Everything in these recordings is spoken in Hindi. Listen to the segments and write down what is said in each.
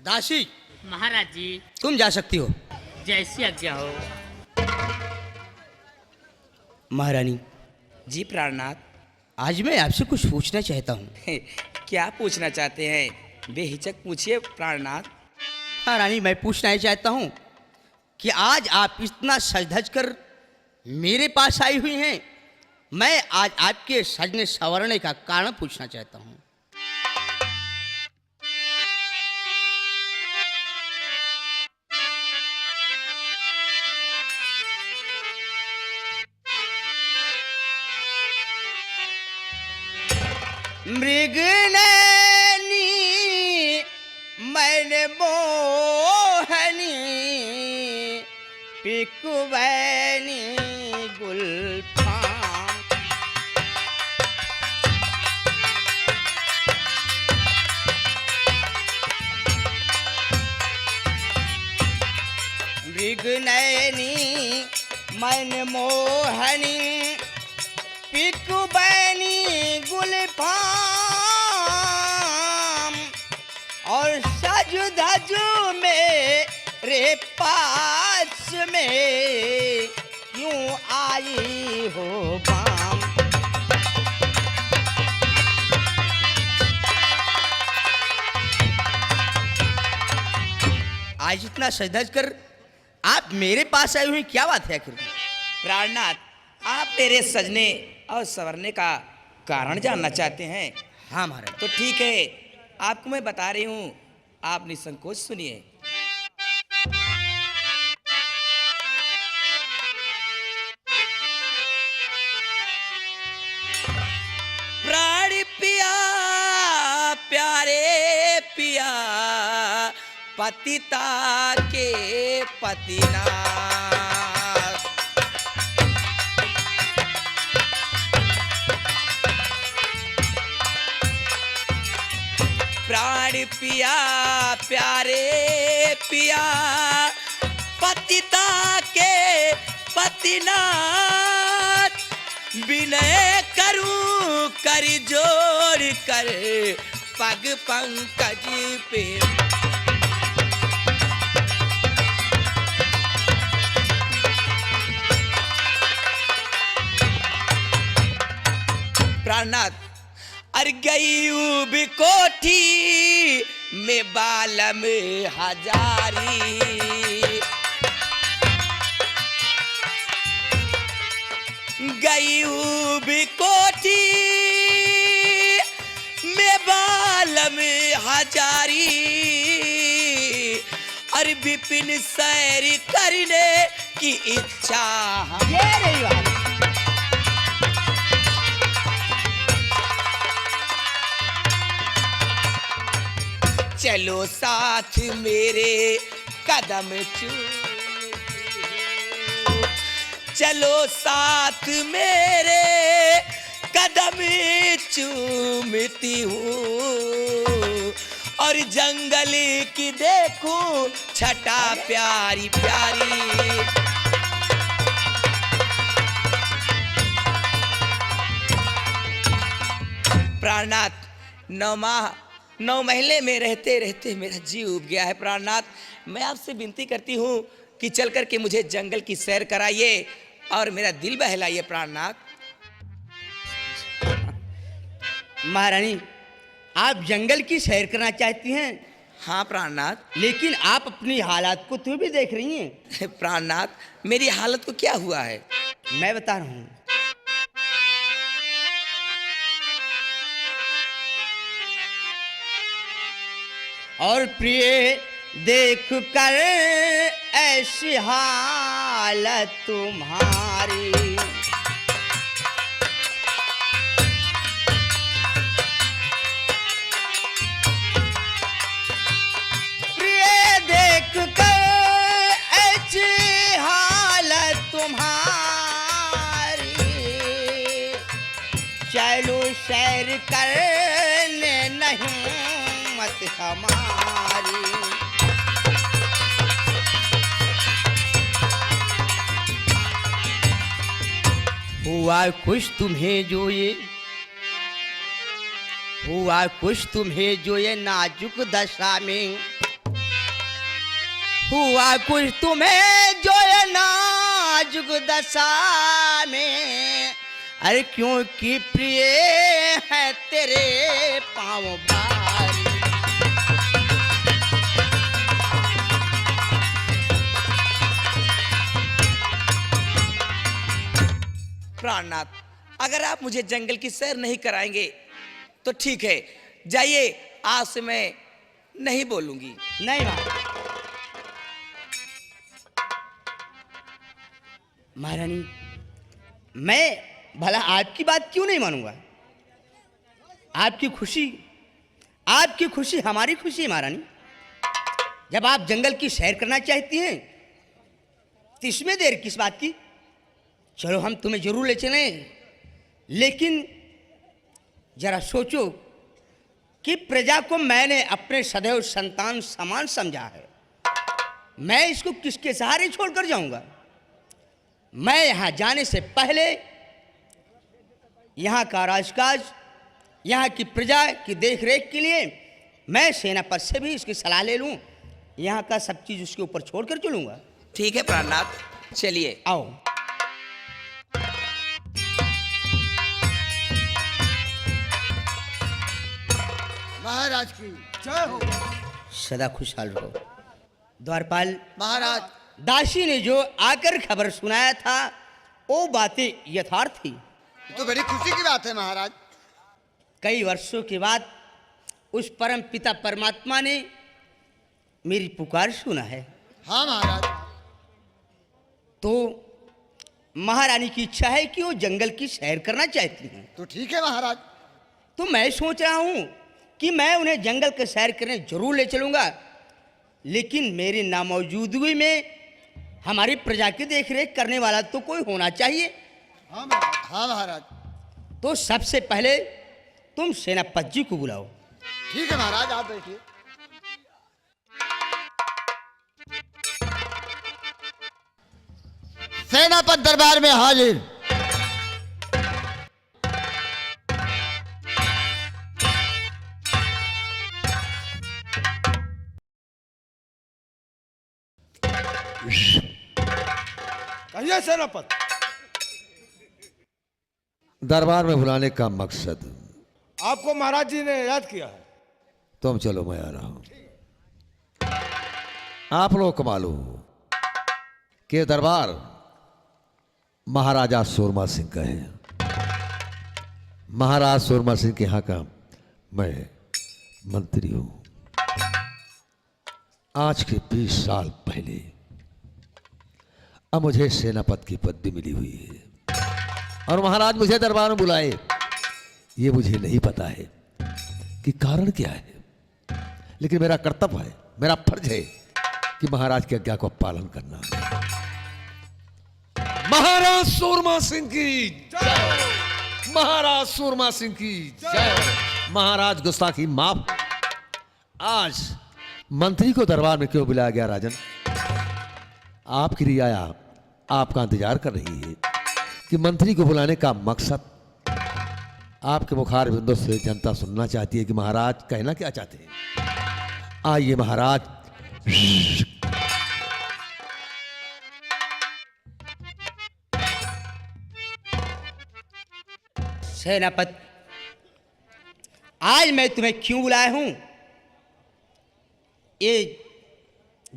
दासी, महाराज जी, तुम जा सकती हो। जैसी आज्ञा हो। महारानी, जी प्राणनाथ। आज मैं आपसे कुछ पूछना चाहता हूँ। क्या पूछना चाहते हैं? बेहिचक पूछिए प्राणनाथ। महारानी, मैं पूछना ही चाहता हूँ कि आज आप इतना सज धज कर मेरे पास आई हुई हैं। मैं आज आपके सजने संवरने का कारण पूछना चाहता हूँ। मृगनैनी मैंने मोहनी पिकुवैनी गुलफाम। मृगनैनी मैंने मोहनी पिकुवैनी गुलफाम और सज धज मेरे पास में क्यों आई हो बाम। आज इतना सज धज कर आप मेरे पास आए हुए, क्या बात है आखिर? प्राणनाथ, आप मेरे सजने और संवरने का कारण जानना चाहते हैं? हाँ महाराज। तो ठीक है, आपको मैं बता रही हूँ, आप निसंकोच सुनिए। प्राण पिया प्यारे पिया पतिता के पतिनाथ। प्राण पिया प्यारे पिया पतिता के पतिनाथ। विनय करूं कर जोड़ कर पग पंकज पे। प्राणनाथ, अर गई भी कोठी में बालम हजारी। गई भी कोठी में बालम हजारी। अर विपिन सैर करने की इच्छा ये रही बात। चलो साथ मेरे कदम चूमती हूँ। चलो साथ मेरे कदम चूमती हूँ और जंगल की देखूं छटा प्यारी प्यारी। प्राणनाथ, 9 महीने में रहते रहते मेरा जी उब गया है। प्राणनाथ, मैं आपसे विनती करती हूँ कि चल कर के मुझे जंगल की सैर कराइए और मेरा दिल बहलाइए। प्राणनाथ। महारानी, आप जंगल की सैर करना चाहती हैं? हाँ प्राणनाथ। लेकिन आप अपनी हालात को तो भी देख रही हैं। प्राणनाथ, मेरी हालत को क्या हुआ है? मैं बता रहा हूँ। और प्रिय देख कर ऐसी हालत तुम्हारी, प्रिय देख कर ऐसी हालत तुम्हारी, चलो सैर करने नहीं मत हमारी। हुआ खुश तुम्हें जो ये, हुआ खुश तुम्हें जो ये नाजुक दशा में हुआ कुछ तुम्हें जो ये नाजुक दशा में, अरे क्योंकि प्रिय है तेरे पाँव भारी। प्राणनाथ, अगर आप मुझे जंगल की सैर नहीं कराएंगे तो ठीक है, जाइए, आज से मैं नहीं बोलूंगी। नहीं महारानी, मैं भला आपकी बात क्यों नहीं मानूंगा? आपकी खुशी हमारी खुशी है महारानी। जब आप जंगल की सैर करना चाहती हैं तो इसमें देर किस बात की? चलो हम तुम्हें जरूर ले चलें, लेकिन जरा सोचो कि प्रजा को मैंने अपने सदैव संतान समान समझा है, मैं इसको किसके सहारे छोड़कर जाऊंगा? मैं यहाँ जाने से पहले यहाँ का राजकाज, यहाँ की प्रजा की देखरेख के लिए मैं सेनापति से भी इसकी सलाह ले लूँ, यहाँ का सब चीज़ उसके ऊपर छोड़कर चलूँगा। ठीक है प्राणनाथ, चलिए। आओ। महाराज की जय हो। सदा खुशहाल रहो। द्वारपाल महाराज, दासी ने जो आकर खबर सुनाया था वो बातें यथार्थ थी। तो बड़ी खुशी की बात है महाराज। कई वर्षों के बाद उस परम पिता परमात्मा ने मेरी पुकार सुना है। हाँ महाराज। तो महारानी की इच्छा है कि वो जंगल की सैर करना चाहती हैं। तो ठीक है महाराज। तो मैं सोच रहा हूँ कि मैं उन्हें जंगल के सैर करने जरूर ले चलूँगा, लेकिन मेरी नामौजूदगी में हमारी प्रजा की देखरेख करने वाला तो कोई होना चाहिए। हाँ महाराज। हाँ महाराज। तो सबसे पहले तुम सेनापति जी को बुलाओ। ठीक है महाराज, आप बैठिए। सेनापति दरबार में हाजिर। कहिए सेनापति। दरबार में बुलाने का मकसद? आपको महाराज जी ने याद किया है। तुम चलो, मैं आ रहा हूं। आप लोग को मालूम कि दरबार महाराजा सूरमा सिंह का है। महाराज सूरमा सिंह के यहाँ का मैं मंत्री हूं। आज के 20 साल पहले अब मुझे सेनापति की पदवी मिली हुई है और महाराज मुझे दरबार में बुलाए। ये मुझे नहीं पता है कि कारण क्या है, लेकिन मेरा कर्तव्य है, मेरा फर्ज है कि महाराज की आज्ञा को पालन करना। महाराज सूरमा सिंह की जय। महाराज सूरमा सिंह की जय। महाराज गुस्ताखी माफ। आज मंत्री को दरबार में क्यों बुलाया गया राजन? आपकी रियाया आपका इंतजार कर रही है कि मंत्री को बुलाने का मकसद। आपके मुखार बिंदु से जनता सुनना चाहती है कि महाराज कहना क्या चाहते हैं। आइए महाराज। सेनापति, आज मैं तुम्हें क्यों बुलाया हूं ये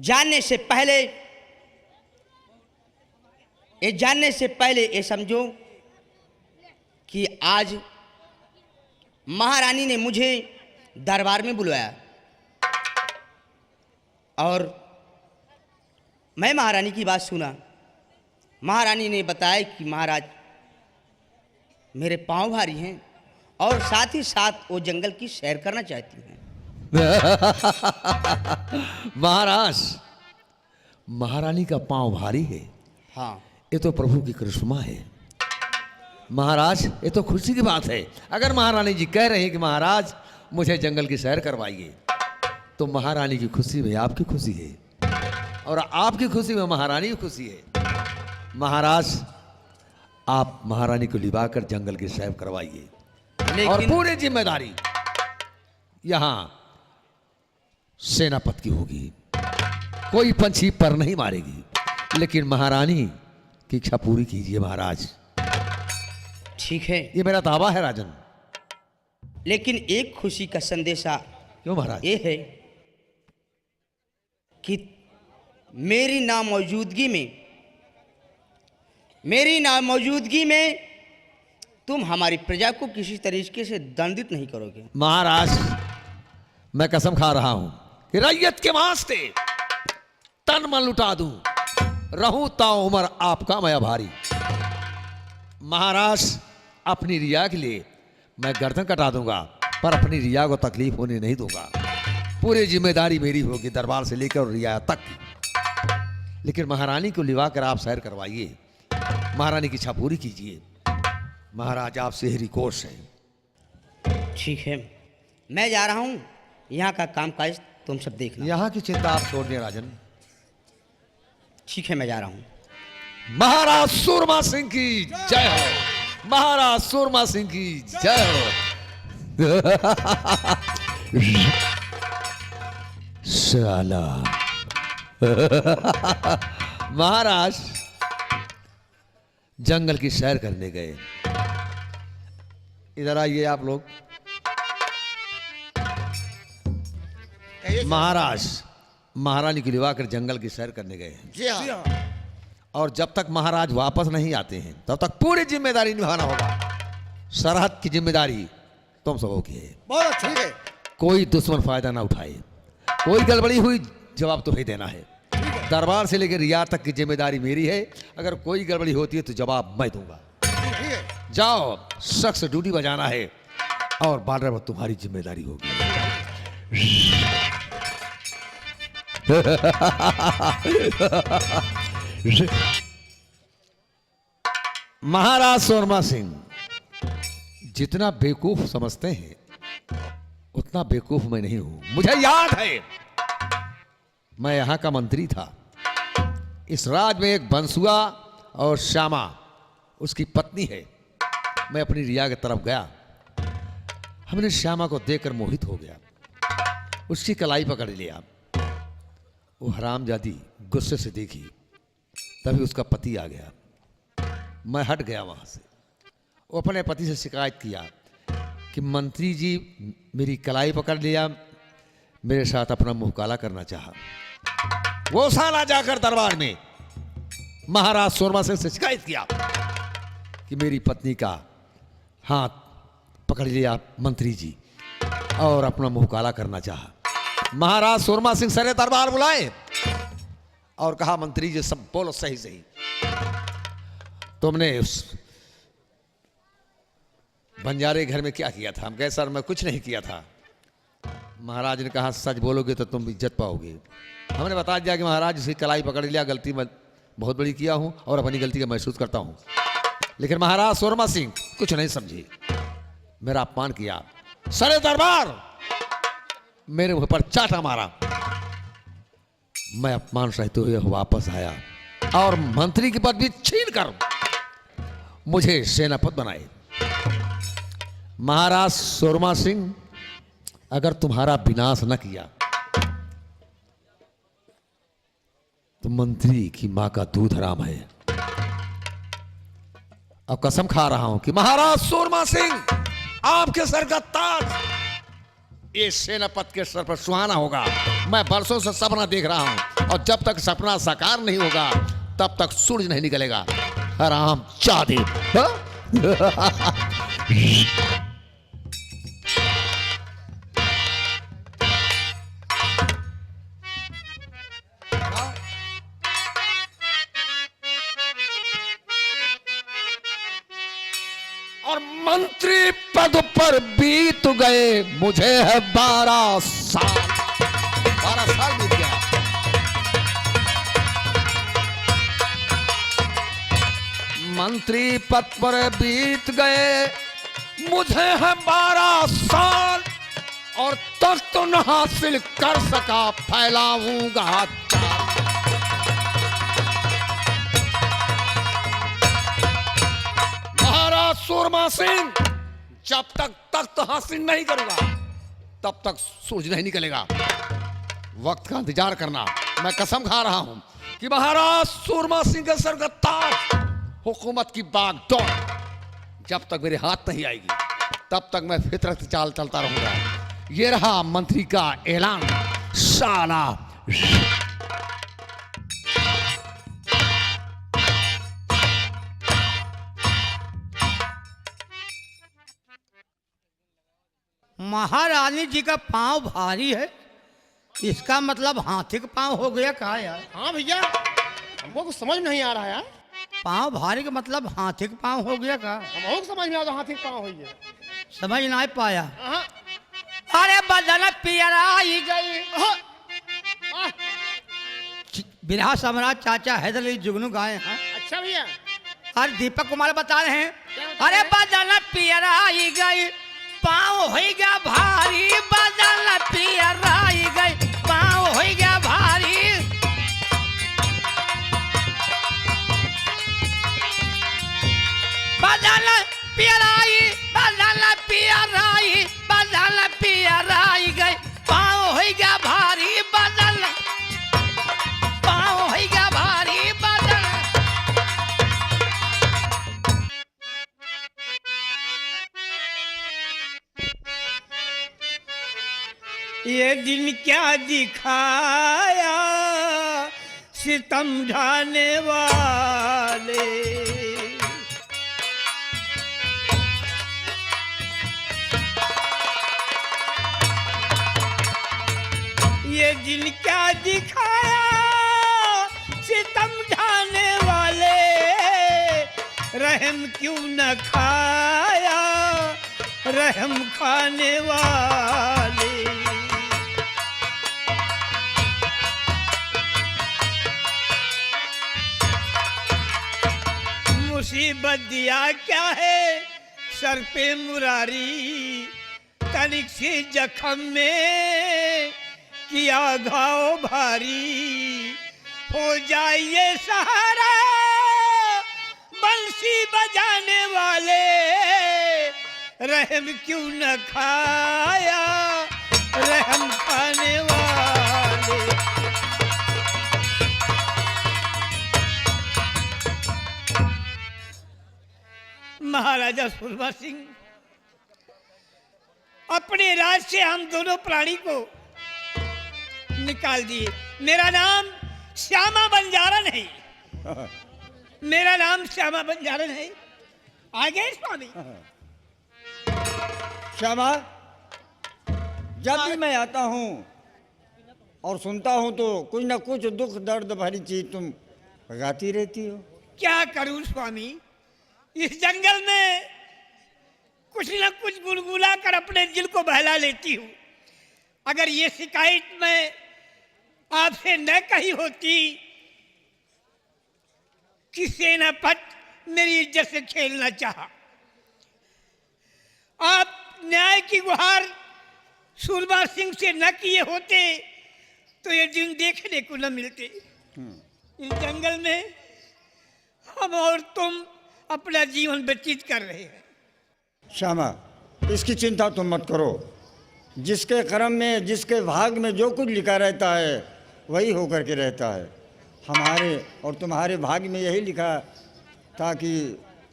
जानने से पहले ये समझो कि आज महारानी ने मुझे दरबार में बुलाया और मैं महारानी की बात सुना। महारानी ने बताया कि महाराज मेरे पांव भारी हैं और साथ ही साथ वो जंगल की सैर करना चाहती हैं। महाराज, महारानी का पांव भारी है। हाँ, ये तो प्रभु की करिश्मा है। महाराज, ये तो खुशी की बात है। अगर महारानी जी कह रहे हैं कि महाराज मुझे जंगल की सैर करवाइए, तो महारानी की खुशी में आपकी खुशी है और आपकी खुशी में महारानी की खुशी है। महाराज, आप महारानी को लिवाकर जंगल की सैर करवाइए और पूरी जिम्मेदारी यहाँ सेनापति की होगी। कोई पंछी पर नहीं मारेगी, लेकिन महारानी की इच्छा पूरी कीजिए महाराज। ठीक है, ये मेरा दावा है राजन। लेकिन एक खुशी का संदेशा क्यों महाराज? ये है कि मेरी नामौजूदगी में तुम हमारी प्रजा को किसी तरीके से दंडित नहीं करोगे। महाराज, मैं कसम खा रहा हूं कि रैयत के वास्ते तन मन लुटा दूं, रहूं ताऊ उमर आपका मैं आभारी। महाराज, अपनी रिया के लिए मैं गर्दन कटा दूंगा, पर अपनी रिया को तकलीफ होने नहीं दूंगा। पूरी जिम्मेदारी मेरी होगी, दरबार से लेकर रिया तक। लेकिन महारानी को लिवा कर आप सैर करवाइए, महारानी की इच्छा पूरी कीजिए। महाराज, आप से ही रिकोश है। ठीक है, मैं जा रहा हूं, यहाँ का कामकाज तुम सब देखना। यहां की चिंता आप छोड़ दें राजन। ठीक है, मैं जा रहा हूं। महाराज सूरमा सिंह की जय हो, महाराज सूरमा सिंह की जय हो। साला महाराज जंगल की सैर करने गए। इधर आइए आप लोग। महाराज महारानी को लिवा कर जंगल की सैर करने गए हैं। जी हाँ। और जब तक महाराज वापस नहीं आते हैं तब तक पूरी जिम्मेदारी निभाना होगा। सरहद की जिम्मेदारी तुम सबों की है। बहुत अच्छा। ठीक है। कोई दुश्मन फायदा ना उठाए, कोई गड़बड़ी हुई जवाब तुम्हें देना है। दरबार से लेकर रियाद तक की जिम्मेदारी मेरी है। अगर कोई गड़बड़ी होती है तो जवाब मैं दूंगा। ठीक है। जाओ, सख्त ड्यूटी बजाना है और बॉर्डर पर तुम्हारी जिम्मेदारी होगी। महाराज सूरमा सिंह जितना बेवकूफ समझते हैं उतना बेवकूफ मैं नहीं हूं। मुझे याद है मैं यहां का मंत्री था। इस राज में एक बंसुआ और श्यामा उसकी पत्नी है। मैं अपनी रिया की तरफ गया, हमने श्यामा को देखकर मोहित हो गया, उसकी कलाई पकड़ लिया। वो हरामजादी गुस्से से देखी, तभी उसका पति आ गया। मैं हट गया वहां से। वो अपने पति से शिकायत किया कि मंत्री जी मेरी कलाई पकड़ लिया, मेरे साथ अपना मुंह काला करना चाहा। वो साला जाकर दरबार में महाराज सूरमा सिंह से शिकायत किया कि मेरी पत्नी का हाथ पकड़ लिया मंत्री जी और अपना मुंह काला करना चाहा। महाराज सूरमा सिंह सरे दरबार बुलाए और कहा, मंत्री जी सब बोलो सही सही, तुमने उस बंजारे घर में क्या किया था? हम कहे, सर मैं कुछ नहीं किया था। महाराज ने कहा, सच बोलोगे तो तुम इज्जत पाओगे। हमने बता दिया कि महाराज उसकी कलाई पकड़ लिया, गलती मैं बहुत बड़ी किया हूं और अपनी गलती का महसूस करता हूं। लेकिन महाराज सूरमा सिंह कुछ नहीं समझे, मेरा अपमान किया। सरे दरबार मेरे मुंह पर चाटा मारा। मैं अपमान सहते हुए वापस आया और मंत्री की पदवी छीन कर मुझे सेनापति बनाए। महाराज सूरमा सिंह, अगर तुम्हारा विनाश न किया तो मंत्री की मां का दूध हराम है। अब कसम खा रहा हूं कि महाराज सूरमा सिंह आपके सर का ताज ये सेनापति के सर पर सुहाना होगा। मैं बरसों से सपना देख रहा हूं और जब तक सपना साकार नहीं होगा तब तक सूरज नहीं निकलेगा। हराम चादे। और मंत्री पद पर बीत गए मुझे है 12 साल। 12 साल बीत गया। मंत्री पद पर बीत गए मुझे है 12 साल और तख्त तो न हासिल कर सका, फैलाऊंगा चाल। महाराज सूरमा सिंह, जब तक तख्त हासिल नहीं करूंगा तब तक सूरज नहीं निकलेगा। वक्त का इंतजार करना, मैं कसम खा रहा हूं कि महाराज सूरमा सिंह के सर का ताज, हुकूमत की बागडोर जब तक मेरे हाथ नहीं आएगी तब तक मैं फितरत चाल चलता रहूंगा। ये रहा मंत्री का ऐलान। साला महारानी जी का पांव भारी है, इसका मतलब हाथी का पांव हो गया कहा यार? हाँ भैया, हमको कुछ समझ नहीं आ रहा है यार। पांव भारी का मतलब हाथी का पांव हो गया कहा? हमको कुछ समझ में आ रहा, हाथी का पाँव हुई है। समझ नहीं पाया। हाँ, अरे बदन पियरा आई गई। हाँ, बिरहा सम्राट चाचा हैदर अली जुगनू गाए हैं। अच्छा भैया, अरे दीपक कुमार बता रहे हैं। क्या बता अरे रहे हैं? बदन पियरा आई गई, पाँव हो गया भारी। बदन पियरा आई गई, पाँव हो गया भारी। बदन पियराई, बदन पियराई, बदन पियराई गई, पाँव हो गया भारी। बदन पाँव हो गया भारी। बदन ये दिन क्या दिखाया सितम ढाने वाले। ये दिन क्या दिखाया सितम ढाने वाले। रहम क्यों न खाया रहम खाने वाले। मुसीबत दिया क्या है सर पे मुरारी। तनिक से जख्म में किया घाव भारी। हो जाइए सहारा बंसी बजाने वाले। रहम क्यों न खाया रहम खाने वाले। महाराजा सूरमा सिंह अपने राज से हम दोनों प्राणी को निकाल दिए। मेरा नाम श्यामा बंजारा नहीं, मेरा नाम श्यामा बंजारा नहीं। आगे स्वामी। श्यामा, जब भी मैं आता हूँ और सुनता हूँ तो कुछ न कुछ दुख दर्द भरी चीज तुम गाती रहती हो। क्या करूं स्वामी, इस जंगल में कुछ न कुछ गुनगुना कर अपने दिल को बहला लेती हूँ। अगर ये शिकायत मैं आपसे न कही होती कि सेनापति मेरी इज्जत से खेलना चाहा। आप न्याय की गुहार सूरमा सिंह से न किए होते तो ये दिन देखने को न मिलते। इस जंगल में हम और तुम अपना जीवन व्यतीत कर रहे हैं। श्यामा, इसकी चिंता तुम मत करो। जिसके कर्म में जिसके भाग में जो कुछ लिखा रहता है वही होकर के रहता है। हमारे और तुम्हारे भाग में यही लिखा था कि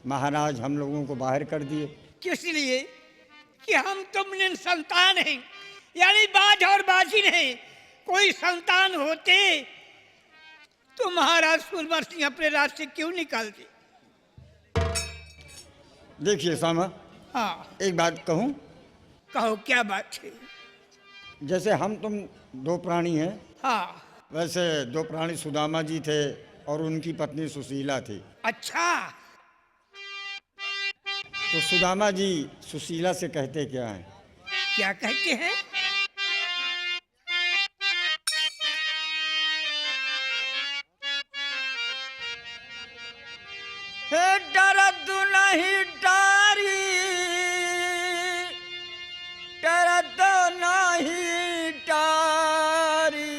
महाराज हम लोगों को बाहर कर दिए। किस लिए? कि हम तुम संतान हैं, यानी बाज और बाजी नहीं। कोई संतान होते तो महाराज सूरमा सिंह अपने राज से क्यों निकालते? देखिए श्यामा, हाँ एक बात कहूँ। कहो, क्या बात है? जैसे हम तुम दो प्राणी हैं, हाँ। वैसे दो प्राणी सुदामा जी थे और उनकी पत्नी सुशीला थी। अच्छा। तो सुदामा जी सुशीला से कहते क्या हैं? क्या कहते हैं? हे डरद नहीं डारी, डरद नहीं डारी,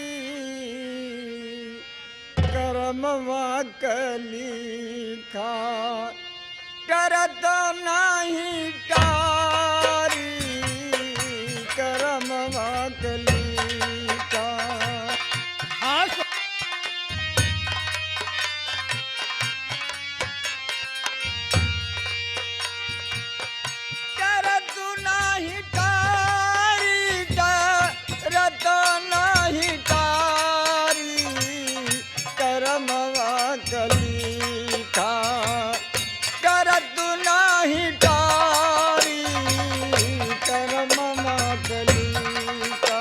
करमवा कली खा। डरद नहीं डारी, करमवा कली खा। हाँ कली का करत नाही टारी करमवा कली का।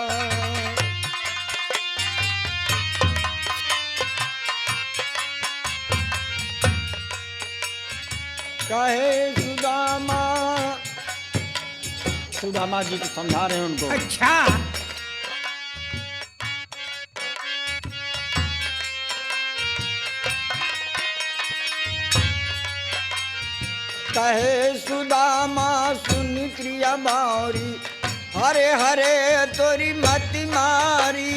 कहे सुदामा, सुदामा जी को समझा रहे हैं उनको। अच्छा कहे सुदामा सुन प्रिया बारी, हरे हरे तोरी मति मारी।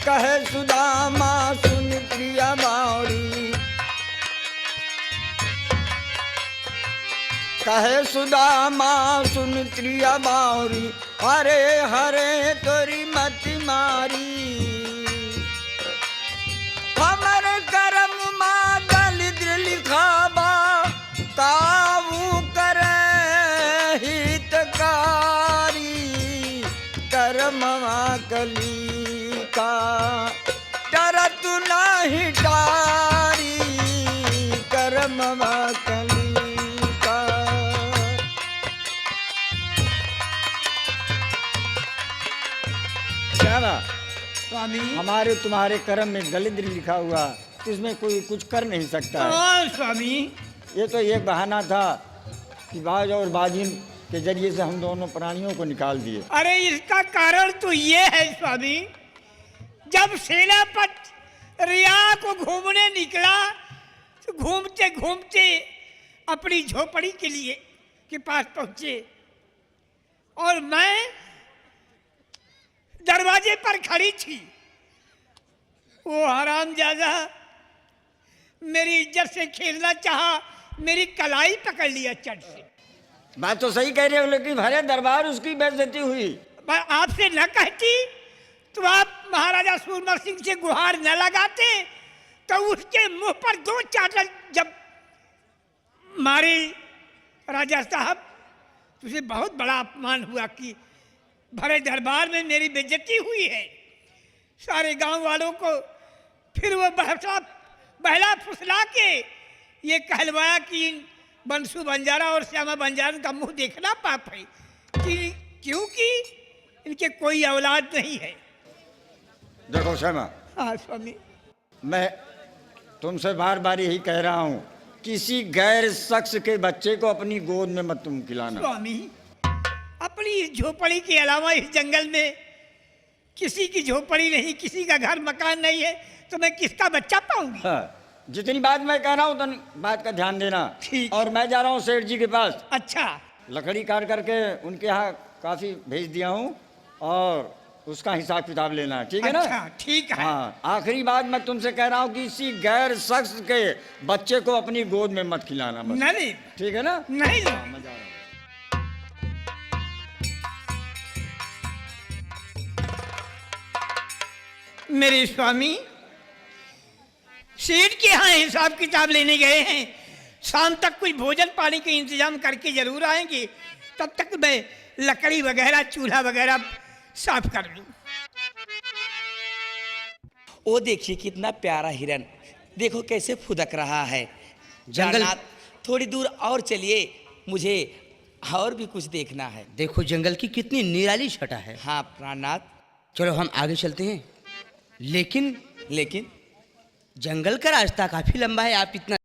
कहे सुदामा सुन प्रिया बारी, कहे सुदामा सुन प्रिया बारी, हरे हरे तोरी मति मारी। हमर करम माँ दलिद्र लिखाबा, ताऊ करे हितकारी करमवा कली का डरत नाही टारी करमवा कली का। क्या बात? स्वामी। हमारे तुम्हारे कर्म में दरिद्र लिखा हुआ, इसमें कोई कुछ कर नहीं सकता है। हाँ स्वामी। ये तो एक बहाना था कि बाज और बाजिन के जरिए से हम दोनों प्राणियों को निकाल दिए। अरे इसका कारण तो ये है स्वामी, जब सेनापति रिया को घूमने निकला तो घूमते घूमते अपनी झोपड़ी के लिए के पास पहुंचे और मैं दरवाजे पर खड़ी थी। वो हरामजादा मेरी इज्जत से खेलना चाहा, मेरी कलाई पकड़ लिया चट से। बात तो सही कह रहे हो, लेकिन भरे दरबार उसकी बेइज्जती हुई। मैं आपसे न कहती तो आप महाराजा सूरमा सिंह से गुहार न लगाते, तो उसके मुंह पर 2 चाटल जब मारे राजा साहब, तुझे बहुत बड़ा अपमान हुआ कि भरे दरबार में मेरी बेइज्जती हुई है। सारे गांव वालों को फिर वो बहला फुसला के ये कहलवाया कि इन बंसु बंजारा और श्यामा बंजारा का मुंह देखना पाप है, क्योंकि इनके कोई औलाद नहीं है। देखो श्यामा, हाँ स्वामी। मैं तुमसे बार बार यही कह रहा हूँ, किसी गैर शख्स के बच्चे को अपनी गोद में मत तुम खिलाना। स्वामी, अपनी इस झोपड़ी के अलावा इस जंगल में किसी की झोपड़ी नहीं, किसी का घर मकान नहीं है, तो मैं किसका बच्चा पाऊंगी? हाँ, जितनी बात मैं कह रहा हूँ उतनी बात का ध्यान देना। ठीक। और मैं जा रहा हूँ सेठ जी के पास। अच्छा। लकड़ी काट करके उनके यहाँ काफी भेज दिया हूँ और उसका हिसाब किताब लेना है, ठीक है ना? अच्छा, ठीक है। हाँ, आखिरी बात मैं तुमसे कह रहा हूँ, किसी गैर शख्स के बच्चे को अपनी गोद में मत खिलाना बस। नहीं, ठीक है ना? नहीं। मैं जा रहा हूँ। मेरे स्वामी सेठ के यहाँ हिसाब किताब लेने गए हैं, शाम तक कुछ भोजन पानी का इंतजाम करके जरूर आएंगे। तब तक मैं लकड़ी वगैरह चूल्हा वगैरह साफ कर लूं। वो देखिए कितना प्यारा हिरन, देखो कैसे फुदक रहा है। जंगल- जगन्नाथ, थोड़ी दूर और चलिए, मुझे और भी कुछ देखना है। देखो जंगल की कितनी निराली छटा है। हाँ प्राणनाथ, चलो हम आगे चलते हैं, लेकिन लेकिन जंगल का रास्ता काफी लंबा है, आप इतना